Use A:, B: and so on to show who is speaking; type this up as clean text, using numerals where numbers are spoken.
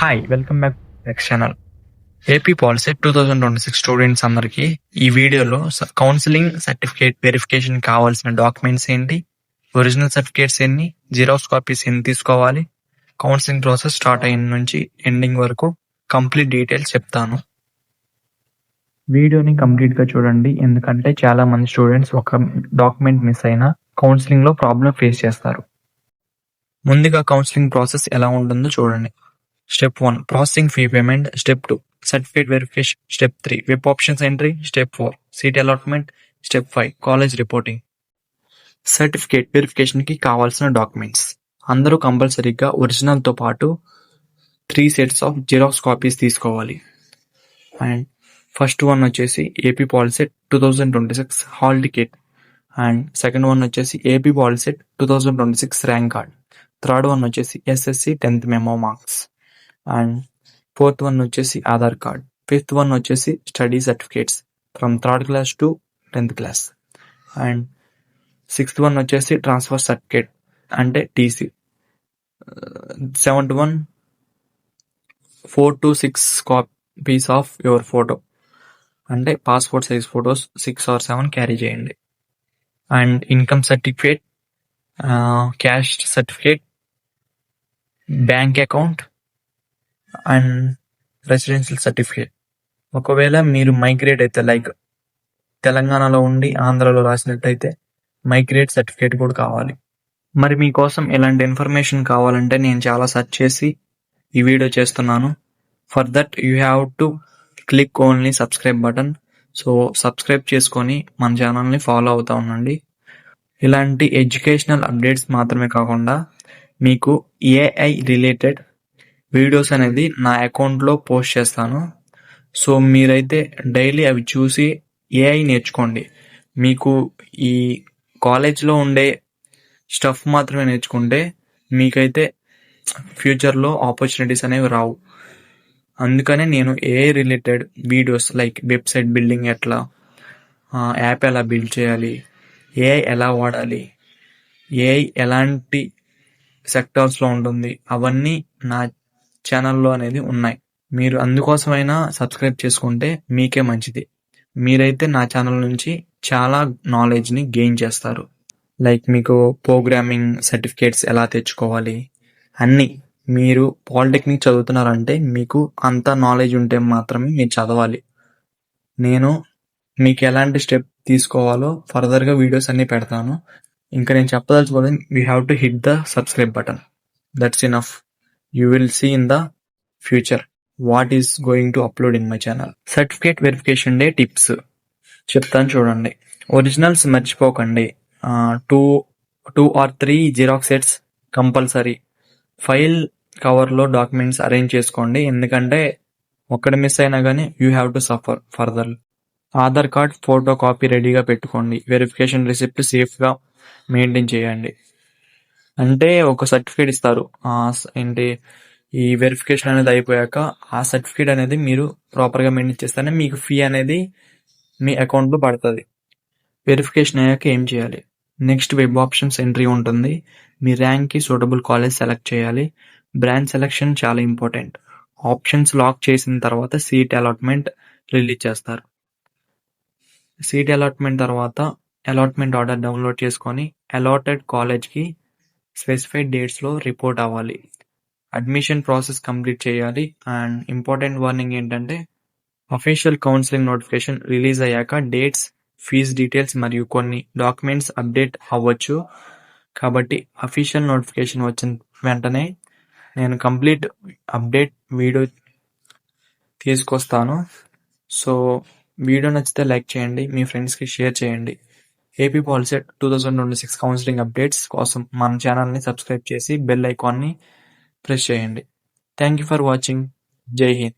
A: Hi welcome back next channel. AP POLYCET 2026 students అందరికి ఈ వీడియోలో కౌన్సిలింగ్ సర్టిఫికేట్ వెరిఫికేషన్ కావాల్సిన డాక్యుమెంట్స్ ఏంటి, ఒరిజినల్ సర్టిఫికేట్స్ ఎన్ని, జిరాక్స్ కాపీస్ ఎన్ని తీసుకోవాలి, కౌన్సిలింగ్ ప్రాసెస్ స్టార్ట్ అయిన నుంచి ఎండింగ్ వరకు కంప్లీట్ డీటెయిల్స్ చెప్తాను. వీడియోని కంప్లీట్ గా చూడండి, ఎందుకంటే చాలా మంది స్టూడెంట్స్ ఒక డాక్యుమెంట్ మిస్ అయినా కౌన్సిలింగ్ లో ప్రాబ్లం ఫేస్ చేస్తారు. ముందుగా కౌన్సిలింగ్ ప్రాసెస్ ఎలా ఉంటుందో చూడండి. Step 1 processing fee payment. Step 2 certificate verification. Step 3 web options entry. Step 4 seat allotment. Step 5 college reporting. Certificate verification కి కావాల్సిన డాక్యుమెంట్స్ అందరూ కంపల్సరీగా ఒరిజినల్ తో పాటు 3 sets ఆఫ్ జిరాక్స్ కాపీస్ తీసుకోవాలి. అండ్ ఫస్ట్ వన్ వచ్చేసి AP POLYCET 2026 hall ticket, and second one వచ్చేసి AP POLYCET 2026 rank card, third one వచ్చేసి SSC 10th memo marks, and fourth one వచ్చేసి ఆధార్ కార్డ్, ఫిఫ్త్ వన్ వచ్చేసి study certificates from 3rd class to 10th class, and sixth one వచ్చేసి transfer certificate అంటే TC, seventh one 4 to 6 copies of your photo అంటే passport size photos 6 or 7 carry చేయండి, and income certificate, cash certificate, bank account and residential certificate. ఒకవేళ మీరు migrate అయితే like తెలంగాణలో ఉండి ఆంధ్రలో రాసినట్టయితే మైగ్రేట్ సర్టిఫికేట్ కూడా కావాలి. మరి మీకోసం ఎలాంటి ఇన్ఫర్మేషన్ కావాలంటే నేను చాలా సెర్చ్ చేసి ఈ వీడియో చేస్తున్నాను. For that you have to click only subscribe button. So subscribe చేసుకొని మన ఛానల్ని ఫాలో అవుతా ఉండండి. ఇలాంటి ఎడ్యుకేషనల్ అప్డేట్స్ మాత్రమే కాకుండా మీకు ఏఐ రిలేటెడ్ వీడియోస్ అనేది నా అకౌంట్లో పోస్ట్ చేస్తాను. సో మీరైతే డైలీ అవి చూసి ఏఐ నేర్చుకోండి. మీకు ఈ కాలేజ్లో ఉండే స్టఫ్ మాత్రమే నేర్చుకుంటే మీకైతే ఫ్యూచర్లో ఆపర్చునిటీస్ అనేవి రావు. అందుకనే నేను AI related videos like website building ఎట్లా, యాప్ ఎలా బిల్డ్ చేయాలి, ఏఐ ఎలా వాడాలి, ఏఐ ఎలాంటి సెక్టార్స్లో ఉంటుంది, అవన్నీ నా ఛానల్లో అనేది ఉన్నాయి. మీరు అందుకోసమైనా సబ్స్క్రైబ్ చేసుకుంటే మీకే మంచిది. మీరైతే నా ఛానల్ నుంచి చాలా నాలెడ్జ్ని గెయిన్ చేస్తారు. లైక్ మీకు ప్రోగ్రామింగ్ సర్టిఫికేట్స్ ఎలా తెచ్చుకోవాలి అన్నీ. మీరు పాలిటెక్నిక్ చదువుతున్నారంటే మీకు అంత నాలెడ్జ్ ఉంటే మాత్రమే మీరు చదవాలి. నేను మీకు ఎలాంటి స్టెప్ తీసుకోవాలో ఫర్దర్గా వీడియోస్ అన్నీ పెడతాను. ఇంకా నేను చెప్పదలుచుకోలేదు, you have to hit the subscribe button. That's enough. You will see in the future what is going to upload in my channel. Certificate verification day tips చెప్తాను చూడండి. ఒరిజినల్స్ మర్చిపోకండి. 2 or 3 xerox sets compulsory. File కవర్లో documents arrange చేసుకోండి, ఎందుకంటే ఒక్కడ miss అయినా కానీ you have to suffer further. Aadhaar card photo copy రెడీగా పెట్టుకోండి. వెరిఫికేషన్ రిసిప్ట్ సేఫ్గా మెయింటైన్ చేయండి. అంటే ఒక సర్టిఫికేట్ ఇస్తారు, ఏంటి ఈ వెరిఫికేషన్ అనేది అయిపోయాక ఆ సర్టిఫికేట్ అనేది మీరు ప్రాపర్గా మెయింటైన్ చేస్తేనే మీకు ఫీ అనేది మీ అకౌంట్లో పడుతుంది. వెరిఫికేషన్ అయ్యాక ఏం చేయాలి? నెక్స్ట్ వెబ్ ఆప్షన్స్ ఎంట్రీ ఉంటుంది. మీ ర్యాంక్కి సూటబుల్ కాలేజ్ సెలెక్ట్ చేయాలి. బ్రాంచ్ సెలెక్షన్ చాలా ఇంపార్టెంట్. ఆప్షన్స్ లాక్ చేసిన తర్వాత సీట్ అలాట్మెంట్ రిలీజ్ చేస్తారు. సీట్ అలాట్మెంట్ తర్వాత అలాట్మెంట్ ఆర్డర్ డౌన్లోడ్ చేసుకొని అలాటెడ్ కాలేజ్కి స్పెసిఫైడ్ డేట్స్లో రిపోర్ట్ అవ్వాలి. అడ్మిషన్ ప్రాసెస్ కంప్లీట్ చేయాలి. అండ్ ఇంపార్టెంట్ వార్నింగ్ ఏంటంటే అఫీషియల్ కౌన్సిలింగ్ నోటిఫికేషన్ రిలీజ్ అయ్యాక డేట్స్, ఫీజ్ డీటెయిల్స్ మరియు కొన్ని డాక్యుమెంట్స్ అప్డేట్ అవ్వచ్చు. కాబట్టి అఫీషియల్ నోటిఫికేషన్ వచ్చిన వెంటనే నేను కంప్లీట్ అప్డేట్ వీడియో తీసుకొస్తాను. సో వీడియో నచ్చితే లైక్ చేయండి, మీ ఫ్రెండ్స్కి షేర్ చేయండి. ఏపీ పాలిసెట్ 2026 కౌన్సిలింగ్ అప్డేట్స్ కోసం మన ఛానల్ని సబ్స్క్రైబ్ చేసి బెల్ ఐకాన్ని ప్రెస్ చేయండి. Thank you for watching. జై హింద్.